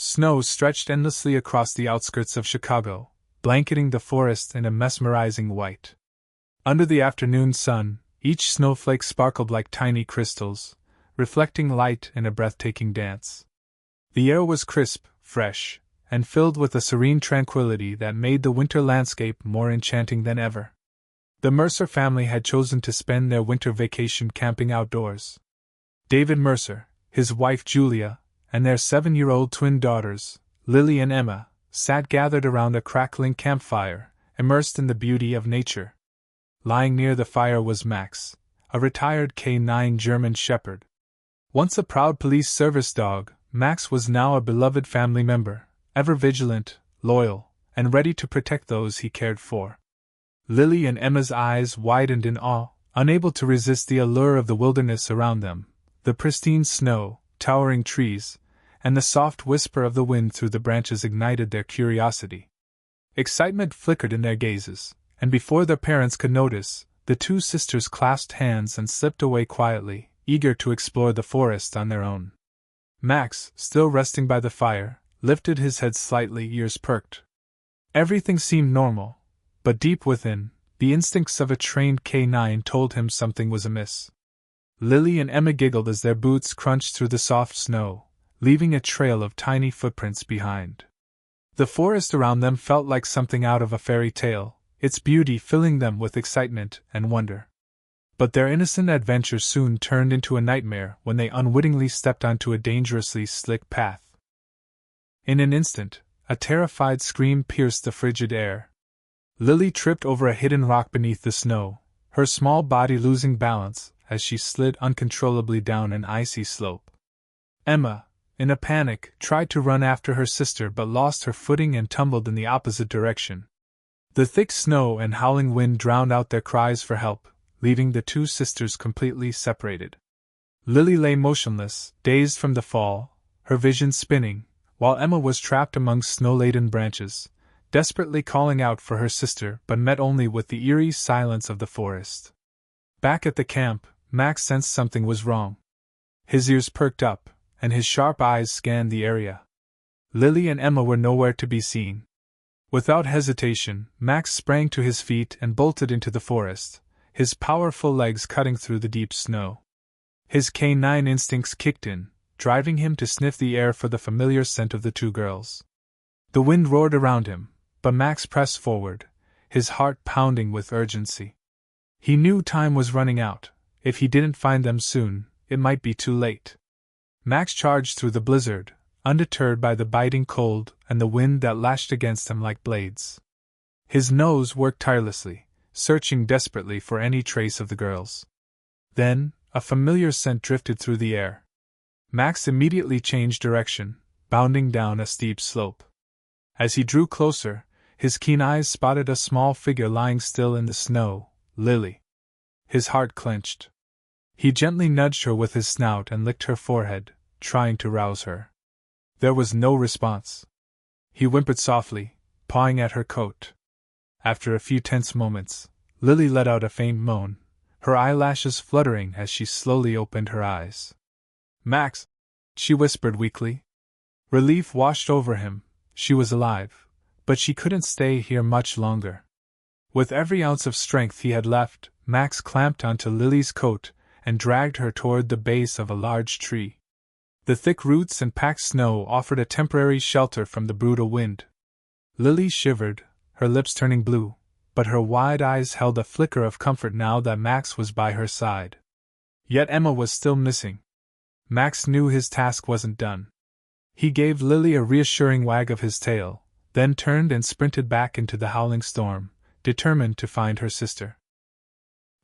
Snow stretched endlessly across the outskirts of Chicago, blanketing the forest in a mesmerizing white. Under the afternoon sun, each snowflake sparkled like tiny crystals, reflecting light in a breathtaking dance. The air was crisp, fresh, and filled with a serene tranquility that made the winter landscape more enchanting than ever. The Mercer family had chosen to spend their winter vacation camping outdoors. David Mercer, his wife Julia, and their 7-year-old twin daughters, Lily and Emma, sat gathered around a crackling campfire, immersed in the beauty of nature. Lying near the fire was Max, a retired K9 German Shepherd. Once a proud police service dog, Max was now a beloved family member, ever vigilant, loyal, and ready to protect those he cared for. Lily and Emma's eyes widened in awe, unable to resist the allure of the wilderness around them, the pristine snow, towering trees, and the soft whisper of the wind through the branches ignited their curiosity. Excitement flickered in their gazes, and before their parents could notice, the two sisters clasped hands and slipped away quietly, eager to explore the forest on their own. Max, still resting by the fire, lifted his head slightly, ears perked. Everything seemed normal, but deep within, the instincts of a trained K9 told him something was amiss. Lily and Emma giggled as their boots crunched through the soft snow, leaving a trail of tiny footprints behind. The forest around them felt like something out of a fairy tale, its beauty filling them with excitement and wonder. But their innocent adventure soon turned into a nightmare when they unwittingly stepped onto a dangerously slick path. In an instant, a terrified scream pierced the frigid air. Lily tripped over a hidden rock beneath the snow, her small body losing balance as she slid uncontrollably down an icy slope. Emma, in a panic, tried to run after her sister but lost her footing and tumbled in the opposite direction. The thick snow and howling wind drowned out their cries for help, leaving the two sisters completely separated. Lily lay motionless, dazed from the fall, her vision spinning, while Emma was trapped among snow-laden branches, desperately calling out for her sister but met only with the eerie silence of the forest. Back at the camp, Max sensed something was wrong. His ears perked up, and his sharp eyes scanned the area. Lily and Emma were nowhere to be seen. Without hesitation, Max sprang to his feet and bolted into the forest, his powerful legs cutting through the deep snow. His K9 instincts kicked in, driving him to sniff the air for the familiar scent of the two girls. The wind roared around him, but Max pressed forward, his heart pounding with urgency. He knew time was running out. If he didn't find them soon, it might be too late. Max charged through the blizzard, undeterred by the biting cold and the wind that lashed against him like blades. His nose worked tirelessly, searching desperately for any trace of the girls. Then, a familiar scent drifted through the air. Max immediately changed direction, bounding down a steep slope. As he drew closer, his keen eyes spotted a small figure lying still in the snow, Lily. His heart clenched. He gently nudged her with his snout and licked her forehead, trying to rouse her. There was no response. He whimpered softly, pawing at her coat. After a few tense moments, Lily let out a faint moan, her eyelashes fluttering as she slowly opened her eyes. "Max," she whispered weakly. Relief washed over him. She was alive, but she couldn't stay here much longer. With every ounce of strength he had left, Max clamped onto Lily's coat and dragged her toward the base of a large tree. The thick roots and packed snow offered a temporary shelter from the brutal wind. Lily shivered, her lips turning blue, but her wide eyes held a flicker of comfort now that Max was by her side. Yet Emma was still missing. Max knew his task wasn't done. He gave Lily a reassuring wag of his tail, then turned and sprinted back into the howling storm, determined to find her sister.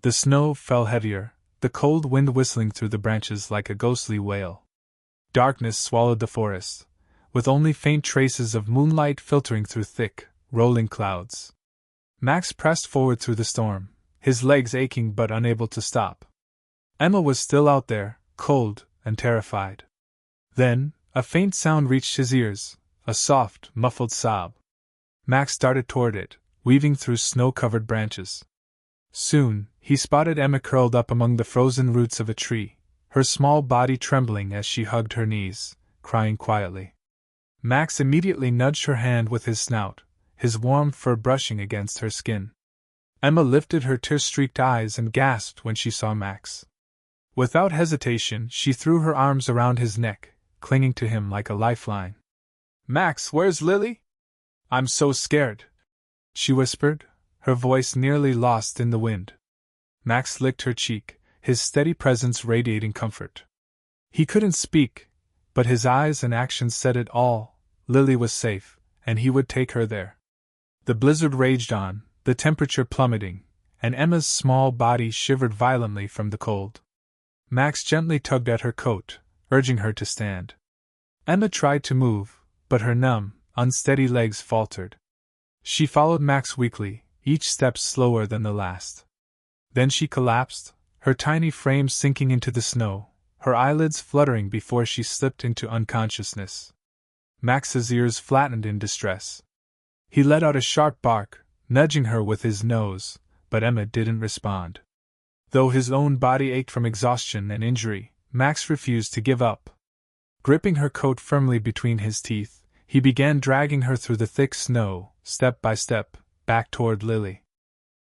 The snow fell heavier, the cold wind whistling through the branches like a ghostly wail. Darkness swallowed the forest, with only faint traces of moonlight filtering through thick, rolling clouds. Max pressed forward through the storm, his legs aching but unable to stop. Emma was still out there, cold and terrified. Then, a faint sound reached his ears, a soft, muffled sob. Max darted toward it, weaving through snow-covered branches. Soon, he spotted Emma curled up among the frozen roots of a tree, her small body trembling as she hugged her knees, crying quietly. Max immediately nudged her hand with his snout, his warm fur brushing against her skin. Emma lifted her tear-streaked eyes and gasped when she saw Max. Without hesitation, she threw her arms around his neck, clinging to him like a lifeline. "Max, where's Lily? I'm so scared," she whispered, her voice nearly lost in the wind. Max licked her cheek, his steady presence radiating comfort. He couldn't speak, but his eyes and actions said it all. Lily was safe, and he would take her there. The blizzard raged on, the temperature plummeting, and Emma's small body shivered violently from the cold. Max gently tugged at her coat, urging her to stand. Emma tried to move, but her numb, unsteady legs faltered. She followed Max weakly, each step slower than the last. Then she collapsed, her tiny frame sinking into the snow, her eyelids fluttering before she slipped into unconsciousness. Max's ears flattened in distress. He let out a sharp bark, nudging her with his nose, but Emma didn't respond. Though his own body ached from exhaustion and injury, Max refused to give up. Gripping her coat firmly between his teeth, he began dragging her through the thick snow, step by step, back toward Lily.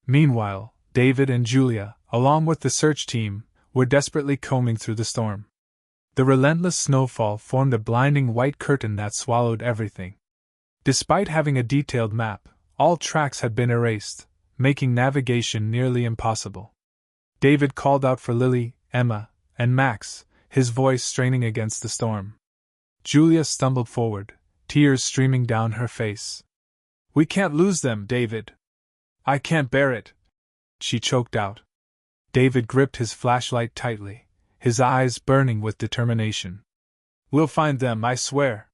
Meanwhile, David and Julia, along with the search team, were desperately combing through the storm. The relentless snowfall formed a blinding white curtain that swallowed everything. Despite having a detailed map, all tracks had been erased, making navigation nearly impossible. David called out for Lily, Emma, and Max, his voice straining against the storm. Julia stumbled forward, tears streaming down her face. "We can't lose them, David. I can't bear it," she choked out. David gripped his flashlight tightly, his eyes burning with determination. "We'll find them, I swear."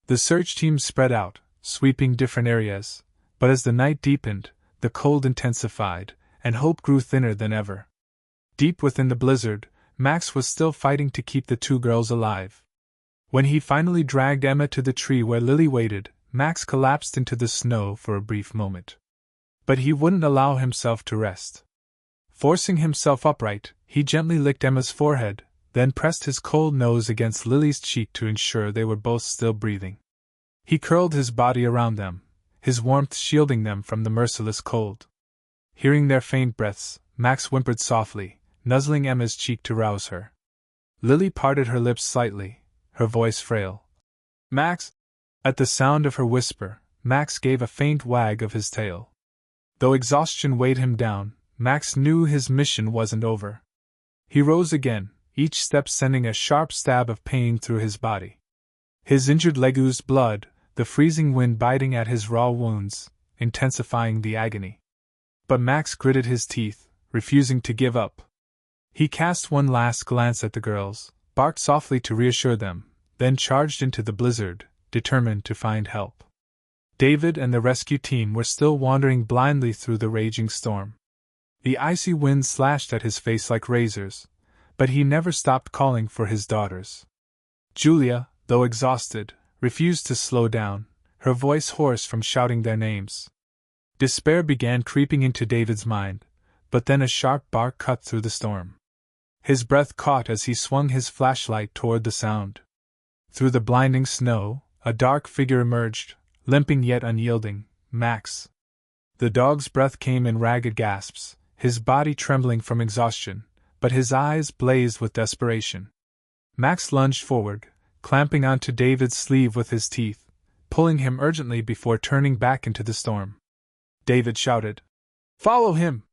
The search team spread out, sweeping different areas, but as the night deepened, the cold intensified, and hope grew thinner than ever. Deep within the blizzard, Max was still fighting to keep the two girls alive. When he finally dragged Emma to the tree where Lily waited, Max collapsed into the snow for a brief moment. But he wouldn't allow himself to rest. Forcing himself upright, he gently licked Emma's forehead, then pressed his cold nose against Lily's cheek to ensure they were both still breathing. He curled his body around them, his warmth shielding them from the merciless cold. Hearing their faint breaths, Max whimpered softly, nuzzling Emma's cheek to rouse her. Lily parted her lips slightly, her voice frail. "Max?" At the sound of her whisper, Max gave a faint wag of his tail. Though exhaustion weighed him down, Max knew his mission wasn't over. He rose again, each step sending a sharp stab of pain through his body. His injured leg oozed blood, the freezing wind biting at his raw wounds, intensifying the agony. But Max gritted his teeth, refusing to give up. He cast one last glance at the girls, barked softly to reassure them, then charged into the blizzard, determined to find help. David and the rescue team were still wandering blindly through the raging storm. The icy wind slashed at his face like razors, but he never stopped calling for his daughters. Julia, though exhausted, refused to slow down, her voice hoarse from shouting their names. Despair began creeping into David's mind, but then a sharp bark cut through the storm. His breath caught as he swung his flashlight toward the sound. Through the blinding snow, a dark figure emerged, limping yet unyielding. Max. The dog's breath came in ragged gasps, his body trembling from exhaustion, but his eyes blazed with desperation. Max lunged forward, clamping onto David's sleeve with his teeth, pulling him urgently before turning back into the storm. David shouted, "Follow him!"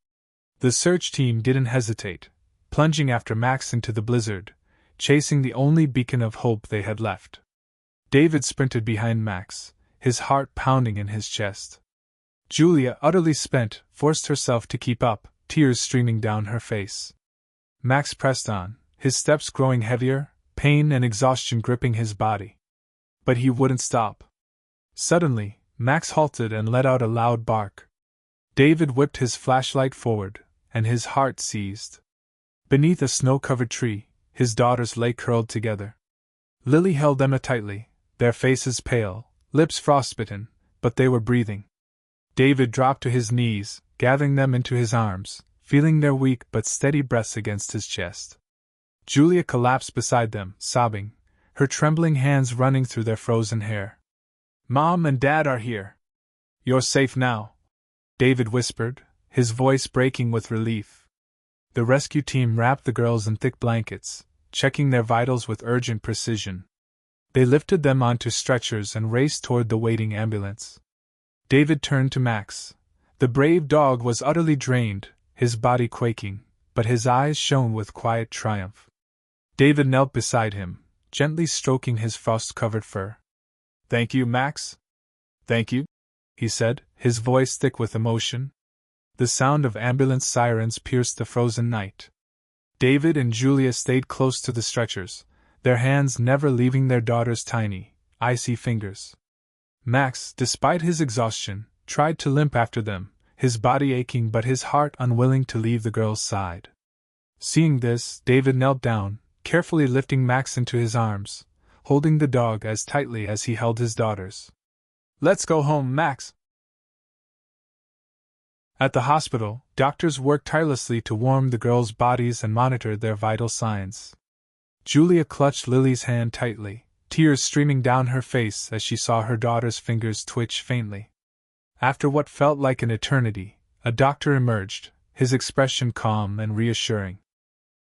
The search team didn't hesitate, plunging after Max into the blizzard, chasing the only beacon of hope they had left. David sprinted behind Max, his heart pounding in his chest. Julia, utterly spent, forced herself to keep up, tears streaming down her face. Max pressed on, his steps growing heavier, pain and exhaustion gripping his body. But he wouldn't stop. Suddenly, Max halted and let out a loud bark. David whipped his flashlight forward, and his heart seized. Beneath a snow-covered tree, his daughters lay curled together. Lily held Emma tightly, their faces pale, lips frostbitten, but they were breathing. David dropped to his knees, gathering them into his arms, feeling their weak but steady breaths against his chest. Julia collapsed beside them, sobbing, her trembling hands running through their frozen hair. Mom and Dad are here. You're safe now, David whispered, his voice breaking with relief. The rescue team wrapped the girls in thick blankets, checking their vitals with urgent precision. They lifted them onto stretchers and raced toward the waiting ambulance. David turned to Max. The brave dog was utterly drained, his body quaking, but his eyes shone with quiet triumph. David knelt beside him, gently stroking his frost-covered fur. "Thank you, Max. Thank you," he said, his voice thick with emotion. The sound of ambulance sirens pierced the frozen night. David and Julia stayed close to the stretchers, their hands never leaving their daughter's tiny, icy fingers. Max, despite his exhaustion, tried to limp after them, his body aching but his heart unwilling to leave the girl's side. Seeing this, David knelt down, carefully lifting Max into his arms, holding the dog as tightly as he held his daughters. "Let's go home, Max." At the hospital, doctors worked tirelessly to warm the girls' bodies and monitor their vital signs. Julia clutched Lily's hand tightly, tears streaming down her face as she saw her daughter's fingers twitch faintly. After what felt like an eternity, a doctor emerged, his expression calm and reassuring.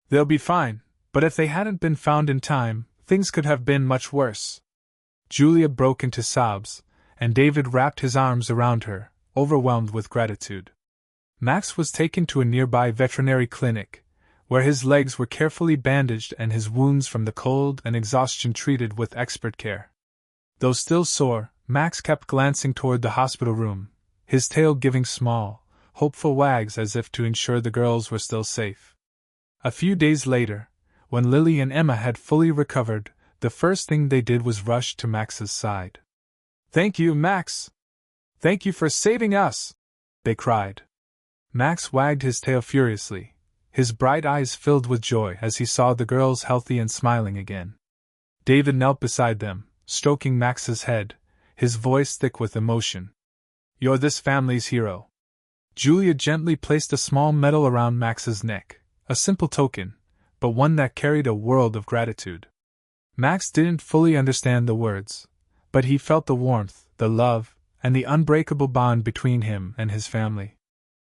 "They'll be fine, but if they hadn't been found in time, things could have been much worse." Julia broke into sobs, and David wrapped his arms around her, overwhelmed with gratitude. Max was taken to a nearby veterinary clinic, where his legs were carefully bandaged and his wounds from the cold and exhaustion treated with expert care. Though still sore, Max kept glancing toward the hospital room, his tail giving small, hopeful wags as if to ensure the girls were still safe. A few days later, when Lily and Emma had fully recovered, the first thing they did was rush to Max's side. "Thank you, Max! Thank you for saving us!" they cried. Max wagged his tail furiously, his bright eyes filled with joy as he saw the girls healthy and smiling again. David knelt beside them, stroking Max's head, his voice thick with emotion. "You're this family's hero." Julia gently placed a small medal around Max's neck, a simple token, but one that carried a world of gratitude. Max didn't fully understand the words, but he felt the warmth, the love, and the unbreakable bond between him and his family.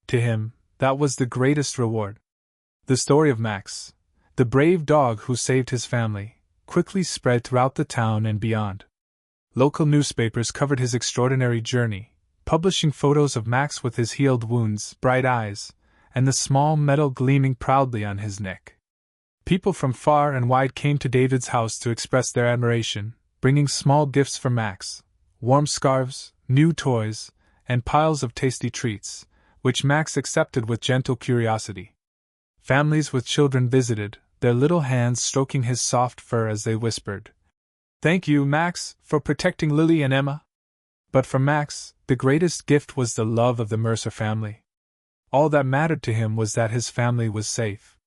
To him, that was the greatest reward. The story of Max, the brave dog who saved his family, quickly spread throughout the town and beyond. Local newspapers covered his extraordinary journey, publishing photos of Max with his healed wounds, bright eyes, and the small medal gleaming proudly on his neck. People from far and wide came to David's house to express their admiration, bringing small gifts for Max, warm scarves, new toys, and piles of tasty treats, which Max accepted with gentle curiosity. Families with children visited, their little hands stroking his soft fur as they whispered, "Thank you, Max, for protecting Lily and Emma." But for Max, the greatest gift was the love of the Mercer family. All that mattered to him was that his family was safe.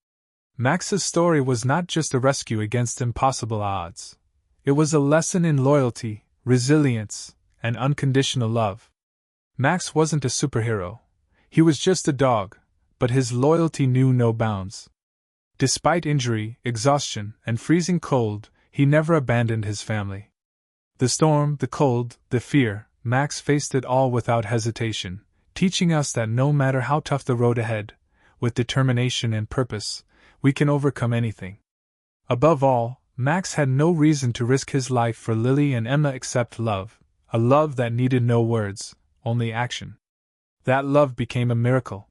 Max's story was not just a rescue against impossible odds. It was a lesson in loyalty, resilience, and unconditional love. Max wasn't a superhero. He was just a dog, but his loyalty knew no bounds. Despite injury, exhaustion, and freezing cold, he never abandoned his family. The storm, the cold, the fear, Max faced it all without hesitation, teaching us that no matter how tough the road ahead, with determination and purpose, we can overcome anything. Above all, Max had no reason to risk his life for Lily and Emma except love, a love that needed no words, only action. That love became a miracle.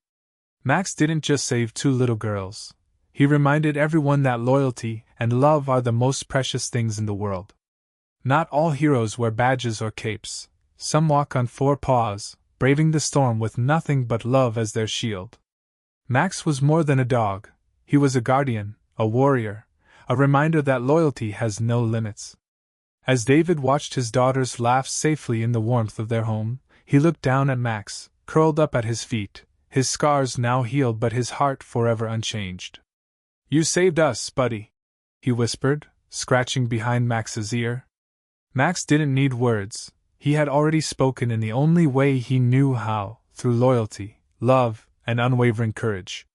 Max didn't just save two little girls. He reminded everyone that loyalty and love are the most precious things in the world. Not all heroes wear badges or capes. Some walk on four paws, braving the storm with nothing but love as their shield. Max was more than a dog. He was a guardian, a warrior, a reminder that loyalty has no limits. As David watched his daughters laugh safely in the warmth of their home, he looked down at Max, curled up at his feet, his scars now healed but his heart forever unchanged. "You saved us, buddy," he whispered, scratching behind Max's ear. Max didn't need words. He had already spoken in the only way he knew how, through loyalty, love, and unwavering courage.